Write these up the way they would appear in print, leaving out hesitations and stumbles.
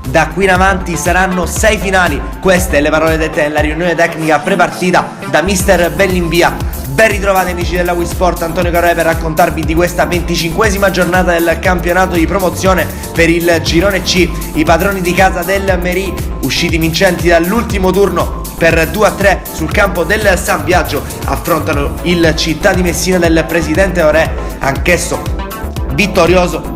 Da qui in avanti saranno 6 finali, queste le parole dette nella riunione tecnica prepartita da mister Bellinvia. Ben ritrovati amici della Wii Sport, Antonio Caroe per raccontarvi di questa 25esima giornata del campionato di promozione per il girone C. I padroni di casa del Merì, usciti vincenti dall'ultimo turno per 2-3 sul campo del San Biagio, affrontano il Città di Messina del presidente Orè, anch'esso vittorioso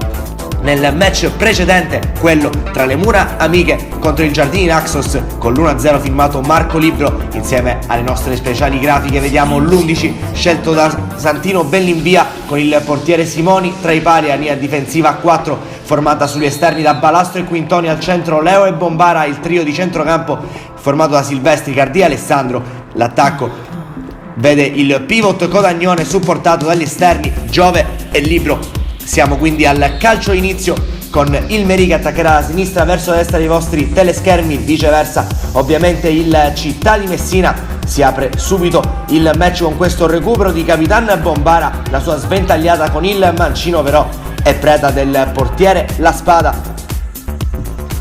nel match precedente, quello tra le mura amiche contro il Giardini Naxos, con l'1-0 firmato Marco Libro. Insieme alle nostre speciali grafiche vediamo l'11 scelto da Santino Bellinvia, con il portiere Simoni tra i pali, a linea difensiva a 4 formata sugli esterni da Balastro e Quintoni, al centro Leo e Bombara, il trio di centrocampo formato da Silvestri, Cardia e Alessandro. L'attacco vede il pivot Codagnone supportato dagli esterni Giove e Libro. Siamo quindi al calcio inizio, con il Merì che attaccherà da sinistra verso destra dei vostri teleschermi, viceversa ovviamente il Città di Messina. Si apre subito il match con questo recupero di Capitan Bombara, la sua sventagliata con il mancino però è preda del portiere La Spada.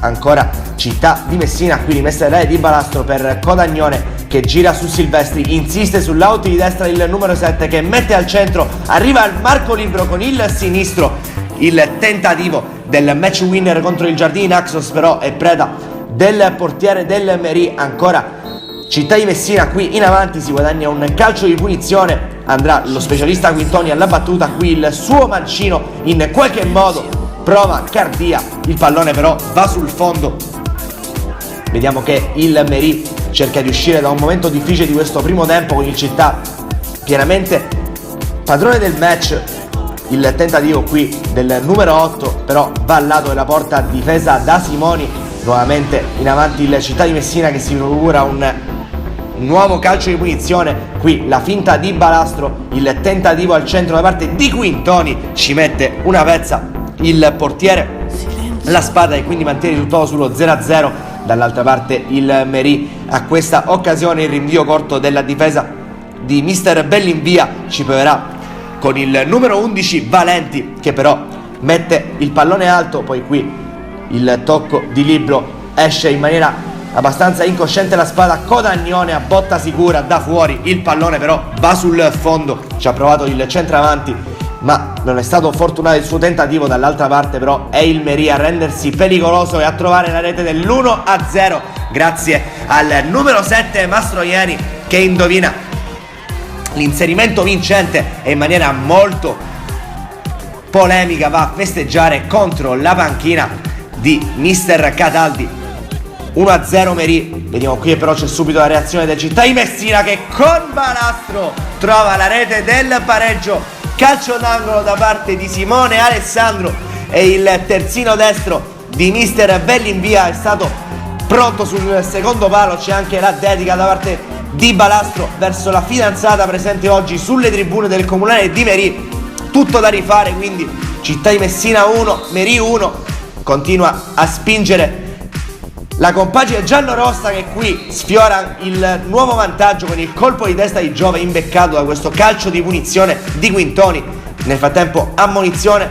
Ancora Città di Messina, qui rimessa in di Balastro per Codagnone che gira su Silvestri, insiste sull'auto di destra il numero 7 che mette al centro, arriva il Marco Libro con il sinistro, il tentativo del match winner contro il Giardini Naxos però è preda del portiere del Merì. Ancora Città di Messina, qui in avanti si guadagna un calcio di punizione, andrà lo specialista Quintoni alla battuta, qui il suo mancino in qualche modo prova Cardia, il pallone però va sul fondo. Vediamo che il Merì cerca di uscire da un momento difficile di questo primo tempo, con il Città pienamente padrone del match. Il tentativo qui del numero 8 però va al lato della porta, difesa da Simoni. Nuovamente in avanti il Città di Messina che si procura un nuovo calcio di punizione, qui la finta di Balastro, il tentativo al centro da parte di Quintoni, ci mette una pezza il portiere La Spada e quindi mantiene tutto sullo 0-0. Dall'altra parte il Merì, a questa occasione il rinvio corto della difesa di mister Bellinvia ci proverà con il numero 11 Valenti, che però mette il pallone alto. Poi qui il tocco di Libro, esce in maniera abbastanza incosciente La Spada, Codagnone a botta sicura da fuori, il pallone però va sul fondo. Ci ha provato il centravanti ma non è stato fortunato il suo tentativo. Dall'altra parte però è il Merì a rendersi pericoloso e a trovare la rete dell'1-0 grazie al numero 7 Mastroianni, che indovina l'inserimento vincente e in maniera molto polemica va a festeggiare contro la panchina di mister Cataldi. 1-0 Merì. Vediamo qui però c'è subito la reazione del Città di Messina che con Balastro trova la rete del pareggio. Calcio d'angolo da parte di Simone Alessandro e il terzino destro di mister Bellinvia è stato pronto sul secondo palo. C'è anche la dedica da parte di Balastro verso la fidanzata presente oggi sulle tribune del comunale di Merì. Tutto da rifare, quindi Città di Messina 1, Merì 1. Continua a spingere la compagine giallorossa che qui sfiora il nuovo vantaggio con il colpo di testa di Giove imbeccato da questo calcio di punizione di Quintoni. Nel frattempo ammonizione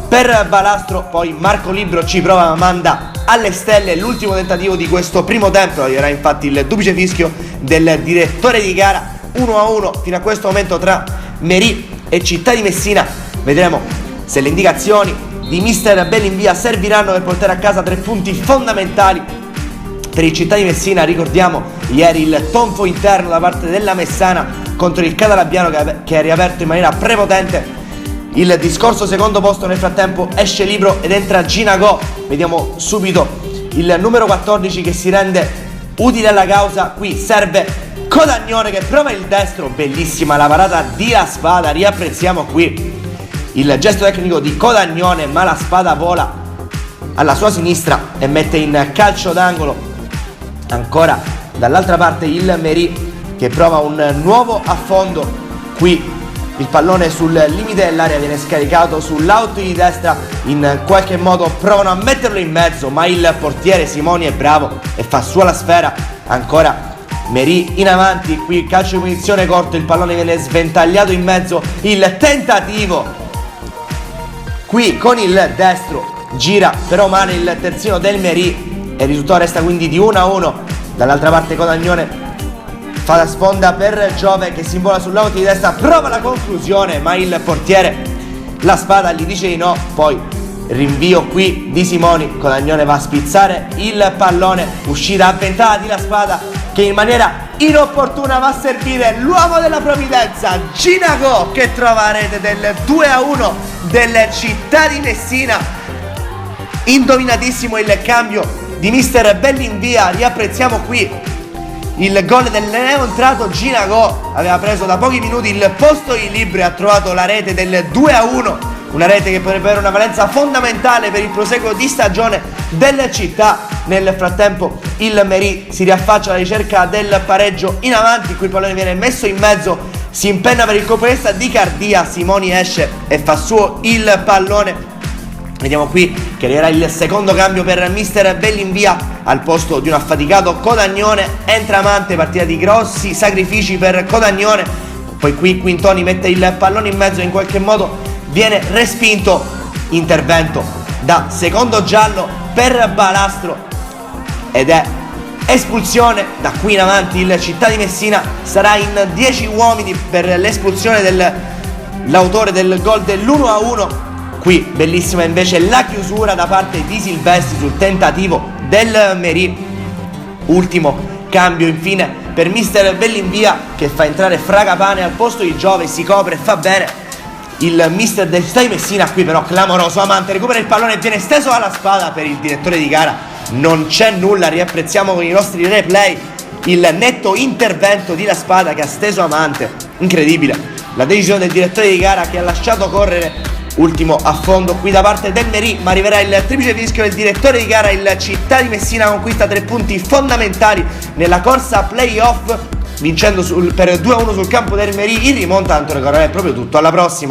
per Balastro, poi Marco Libro ci prova ma manda alle stelle l'ultimo tentativo di questo primo tempo. Arriverà infatti il duplice fischio del direttore di gara. 1-1 fino a questo momento tra Merì e Città di Messina. Vedremo se le indicazioni di mister Bellinvia serviranno per portare a casa 3 punti fondamentali per il Città di Messina. Ricordiamo ieri il tonfo interno da parte della Messana contro il Catalabiano che ha riaperto in maniera prepotente il discorso secondo posto. Nel frattempo esce Libro ed entra Ginagò. Vediamo subito il numero 14 che si rende utile alla causa. Qui serve Codagnone che prova il destro, bellissima la parata di La Spada. Riapprezziamo qui il gesto tecnico di Codagnone, ma La Spada vola alla sua sinistra e mette in calcio d'angolo. Ancora dall'altra parte il Merì che prova un nuovo affondo. Qui il pallone sul limite dell'area viene scaricato sull'auto di destra, in qualche modo provano a metterlo in mezzo ma il portiere Simoni è bravo e fa sua la sfera. Ancora Merì in avanti, qui il calcio di punizione corto, il pallone viene sventagliato in mezzo, il tentativo qui con il destro gira però male il terzino del Merì e il risultato resta quindi di 1-1. Dall'altra parte Codagnone fa la sponda per Giove che si invola sull'auto di destra, prova la conclusione ma il portiere La Spada gli dice di no. Poi rinvio qui di Simoni, Codagnone va a spizzare il pallone, uscita avventata di La Spada che in maniera inopportuna va a servire l'uomo della provvidenza, Ginago, che trova la rete del 2-1 del Città di Messina. Indovinatissimo il cambio di mister Bellinvia, riapprezziamo qui il gol del neoentrato Ginago, aveva preso da pochi minuti il posto in libero e ha trovato la rete del 2-1, una rete che potrebbe avere una valenza fondamentale per il proseguo di stagione del Città. Nel frattempo il Merì si riaffaccia alla ricerca del pareggio in avanti, qui il pallone viene messo in mezzo, si impenna per il colpo di testa di Cardia, Simoni esce e fa suo il pallone. Vediamo qui che arriverà il secondo cambio per mister Bellinvia al posto di un affaticato Codagnone. Entra Amante, partita di grossi sacrifici per Codagnone. Poi qui Quintoni mette il pallone in mezzo e in qualche modo viene respinto. Intervento da secondo giallo per Balastro ed è espulsione. Da qui in avanti il Città di Messina sarà in 10 uomini per l'espulsione dell'autore del gol dell'1-1. Qui bellissima invece la chiusura da parte di Silvestri sul tentativo del Merì. Ultimo cambio infine per mister Bellinvia che fa entrare Fragapane al posto di Giove, si copre e fa bene il mister del Città di Messina. Qui però clamoroso, Amante recupera il pallone e viene steso alla Spada. Per il direttore di gara non c'è nulla, riapprezziamo con i nostri replay il netto intervento di La Spada che ha steso Amante. Incredibile la decisione del direttore di gara che ha lasciato correre. Ultimo affondo qui da parte del Merì, ma arriverà il triplice fischio del direttore di gara. Il Città di Messina conquista 3 punti fondamentali nella corsa playoff, vincendo per 2-1 sul campo del Merì. In rimonta Antonio Carola è proprio tutto, alla prossima.